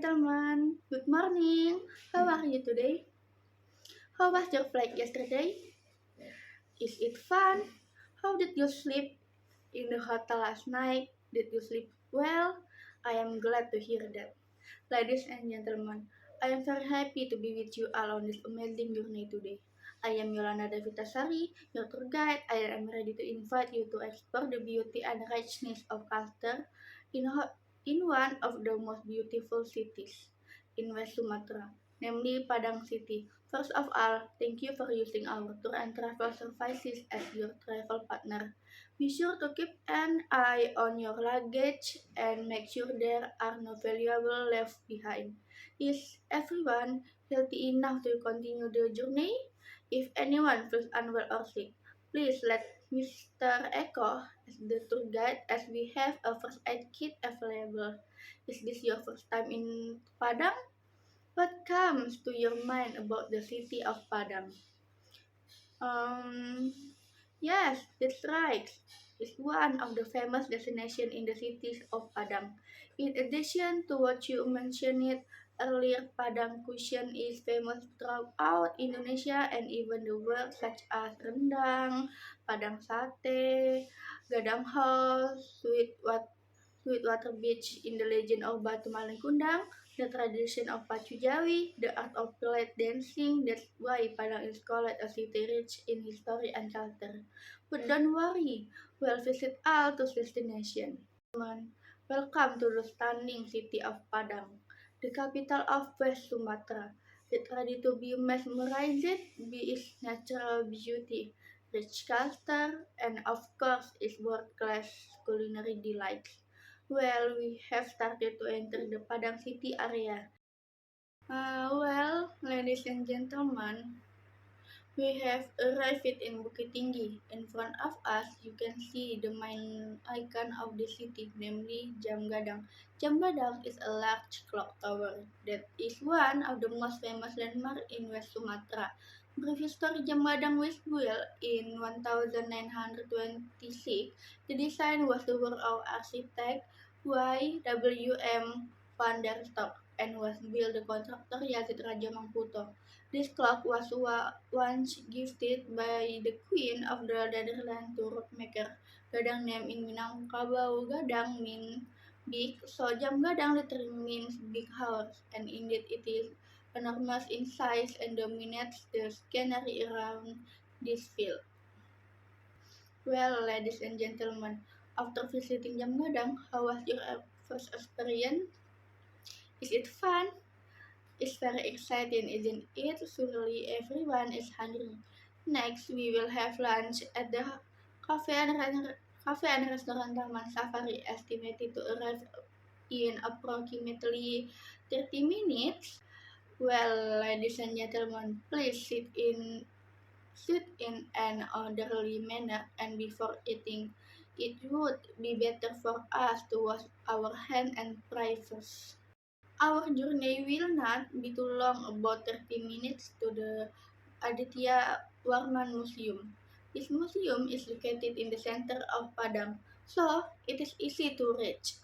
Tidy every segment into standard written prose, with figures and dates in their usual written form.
gentlemen, good morning. How are you today? How was your flight yesterday? Is it fun? How did you sleep in the hotel last night? Did you sleep well? I am glad to hear that. Ladies and gentlemen, I am very happy to be with you all on this amazing journey today. I am Yolanda Davitasari, your tour guide. I am ready to invite you to explore the beauty and richness of culture in, in one of the most beautiful cities in West Sumatra, namely Padang City. First of all, thank you for using our tour and travel services as your travel partner. Be sure to keep an eye on your luggage and make sure there are no valuables left behind. Is everyone healthy enough to continue the journey? If anyone feels unwell or sick, please let Mr. Eko as the tour guide as we have a first aid kit available. Is this your first time in Padang? What comes to your mind about the city of Padang? Um, yes, that's right. It's one of the famous destinations in the cities of Padang. In addition to what you mentioned earlier, Padang cuisine is famous throughout Indonesia and even the world, such as rendang, Padang sate, gadang hall, Sweetwater Beach in the legend of Batu Malangkundang, the tradition of Pacu Jawi, the art of plate dancing. That's why Padang is called a city rich in history and culture. But don't worry, we'll visit all those destinations. Welcome to the stunning city of Padang, the capital of West Sumatra. Get ready to be mesmerized by its natural beauty, rich culture, and of course its world-class culinary delights. Well, we have started to enter the Padang City area. Ladies and gentlemen, we have arrived in Bukit Tinggi. In front of us, you can see the main icon of the city, namely Jam Gadang. Jam Gadang is a large clock tower that is one of the most famous landmarks in West Sumatra. Brief history: Jam Gadang was built in 1926. The design was the work of architect Y.W.M. van der Stok and was built the contractor Yazid Raja Mangkuto. This clock was once gifted by the Queen of the Netherlands to rockmaker. Gadang name in Minangkabau Gadang means big, so Jam Gadang literally means big house, and indeed it is enormous in size and dominates the scenery around this field. Well, ladies and gentlemen, after visiting Jam Gadang, how was your first experience? Is it fun? It's very exciting, isn't it? Surely everyone is hungry. Next, we will have lunch at the cafe and, cafe and restaurant Taman Safari, estimated to arrive in approximately 30 minutes. Well, ladies and gentlemen, please sit in an orderly manner, and before eating, it would be better for us to wash our hands and pray first. Our journey will not be too long, about 30 minutes to the Aditya Warman Museum. This museum is located in the center of Padang, so it is easy to reach.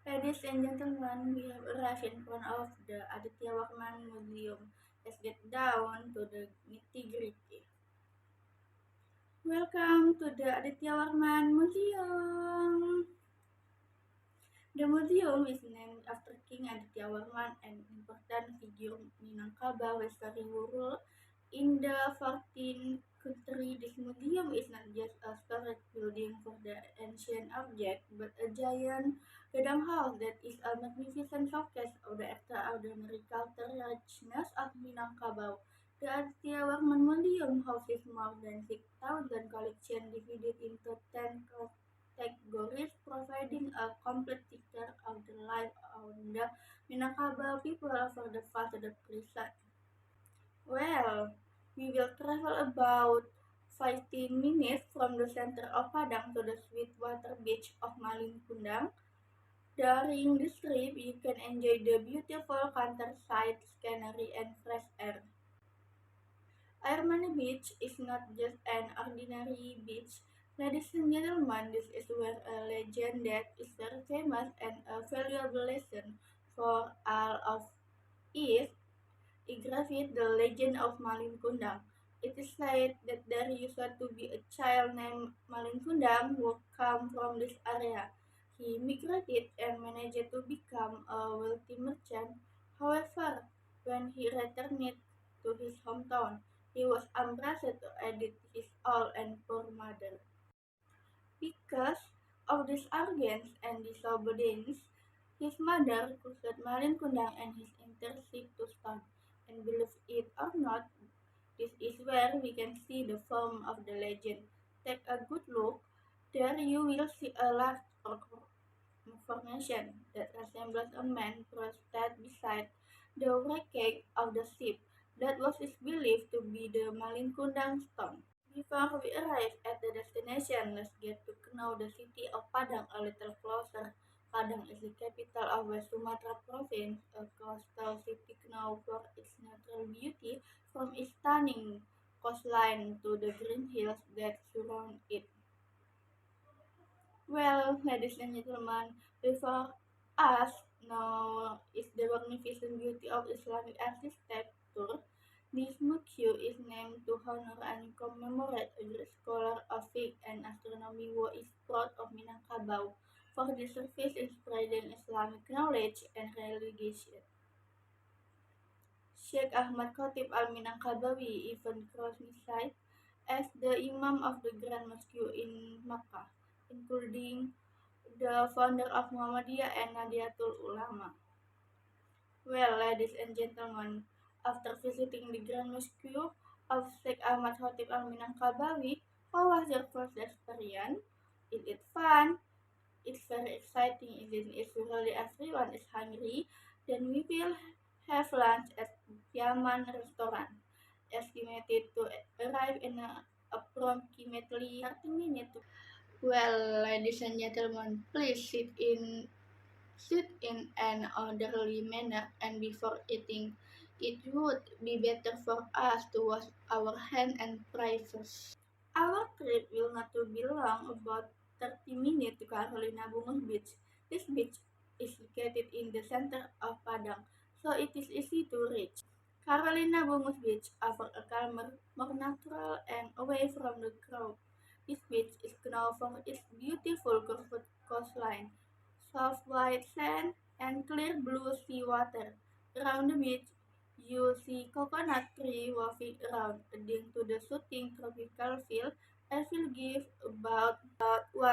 Ladies and gentlemen, we have arrived in front of the Aditya Warman Museum. Let's get down to the nitty-gritty. Welcome to the Aditya Warman Museum. The museum is named after King Aditya Warman, an important figure Minangkabau history world. In the 14th century, this museum is not just a storage building for the ancient object, but a giant gadang house that is a magnificent showcase of the extraordinary cultural richness of Minangkabau. The Aditya Warman Museum houses more than 6,000 collections divided into 10 categories, providing a complete picture of the life of the Minangkabau people for the past to the present. Well, we will travel about 15 minutes from the center of Padang to the Sweetwater Beach of Malingkundang. During this trip, you can enjoy the beautiful countryside scenery and fresh air. Airmani Beach is not just an ordinary beach. Ladies and gentlemen, this is where a legend that is very famous and a valuable lesson for all of it, it the legend of Malin Kundang. It is said that there used to be a child named Malin Kundang who came from this area. He migrated and managed to become a wealthy merchant. However, when he returned to his hometown, he was embarrassed to edit his old and poor mother. Because of this arrogance and disobedience, his mother cursed Malin Kundang and his internship to stone. And believe it or not, this is where we can see the form of the legend. Take a good look. There you will see a large formation that resembles a man prostrate beside the wreckage of the ship that was believed to be the Malin Kundang stone. Before we arrive at the destination, let's get to know the city of Padang a little closer. Padang is the capital of West Sumatra province, a coastal city known for its natural beauty from its stunning coastline to the green hills that surround it. Well, ladies and gentlemen, before us now is the magnificent beauty of Islamic architecture. This museum is named to honor and commemorate a great scholar of physics and astronomy who is proud of Minangkabau for his service in spreading Islamic knowledge and religion. Sheikh Ahmad Khatib al-Minangkabawi even crossed as the Imam of the Grand Mosque in Makkah, including the founder of Muhammadiyah and Nahdlatul Ulama. Well, ladies and gentlemen, after visiting the Grand Mosque of Sheikh Ahmad Khatib al-Minangkabawi, how was your first experience? Is it fun? It's very exciting, isn't it? Really everyone is hungry. Then we will have lunch at Yaman restaurant, estimated to arrive in approximately 30 minutes. Well, ladies and gentlemen, please sit in an orderly manner, and before eating, it would be better for us to wash our hands and pray first. Our trip will not to be long, about 30 minutes to Carolina Bungus Beach. This beach is located in the center of Padang, so it is easy to reach. Carolina Bungus Beach offers a calmer, more natural, and away from the crowd. This beach is known for its beautiful curved coastline, soft white sand, and clear blue sea water. Around the beach, you see coconut tree waving around, adding to the soothing tropical feel. I will give about 1.5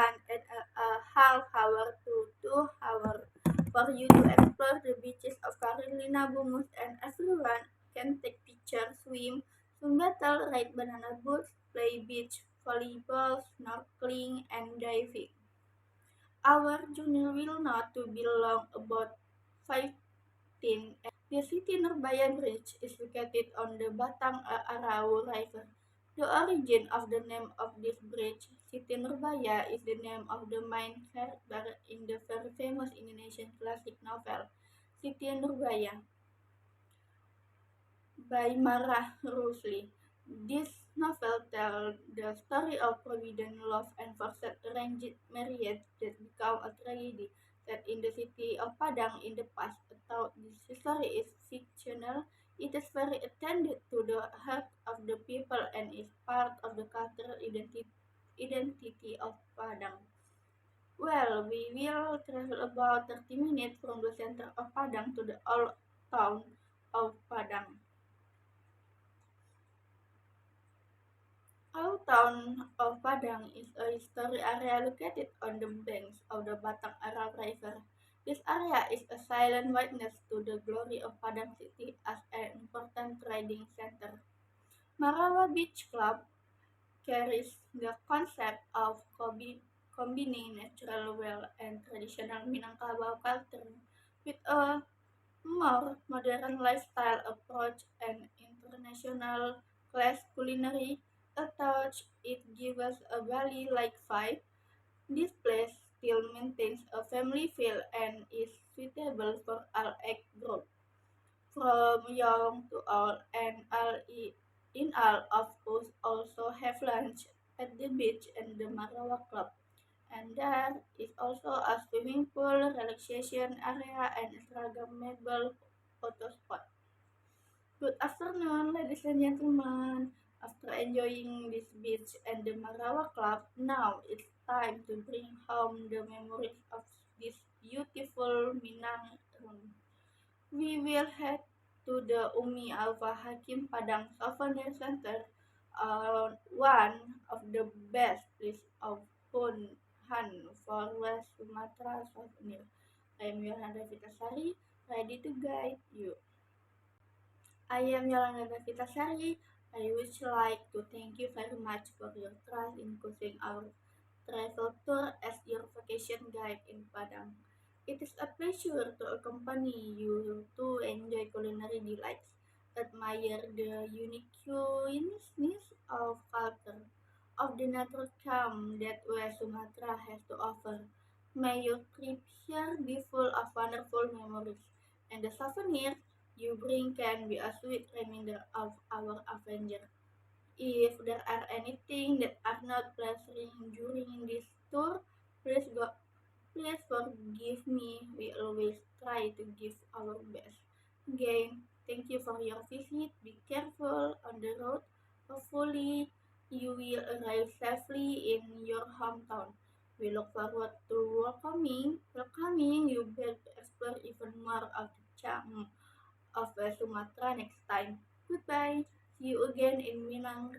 hours to 2 hours for you to explore the beaches of Carolina Bungus, and everyone can take pictures, swim, battle, ride banana boats, play beach volleyball, snorkeling, and diving. Our journey will not to be long, about 15. The city Nurbaya Bridge is located on the Batang Arau River. The origin of the name of this bridge, Siti Nurbaya, is the name of the main character in the very famous Indonesian classic novel, Siti Nurbaya by Marah Rusli. This novel tells the story of forbidden love and forced arranged marriage that became a tragedy set in the city of Padang in the past. Although this story is fictional, it is very attended to the heart of the people and is part of the cultural identity of Padang. Well, we will travel about 30 minutes from the center of Padang to the old town of Padang. Old town of Padang is a historic area located on the banks of the Batang Arab River. This area is a silent witness to the glory of Padang City as an important trading center. Marawa Beach Club carries the concept of combining natural wealth and traditional Minangkabau culture with a more modern lifestyle approach and international class culinary a touch. It gives us a Bali-like vibe. This place still maintains a family feel and is suitable for all age group, from young to old, and in all of us also have lunch at the beach and the Marawa Club. And there is also a swimming pool, relaxation area, and Instagrammable photo spot. Good afternoon, ladies and gentlemen. After enjoying this beach and the Marawa Club, now it's time to bring home the memories of this beautiful Minang room. We will head to the Umi Alfa Hakim Padang Souvenir Center, one of the best places of Han for West Sumatra souvenir. I am Yolanda Vitasari, ready to guide you. I am Yolanda Vitasari. I would like to thank you very much for your trust in choosing our travel tour as your vacation guide in Padang. It is a pleasure to accompany you to enjoy culinary delights, admire the uniqueness of culture, of the natural calm that West Sumatra has to offer. May your trip here be full of wonderful memories, and the souvenir you bring can be a sweet reminder of our adventure. If there are anything that are not pleasant during this tour, please go. Please forgive me. We always try to give our best. Again, thank you for your visit. Be careful on the road. Hopefully, you will arrive safely in your hometown. We look forward to welcoming you back to explore even more of the charm of Sumatra next time. Goodbye. See you again in Minang.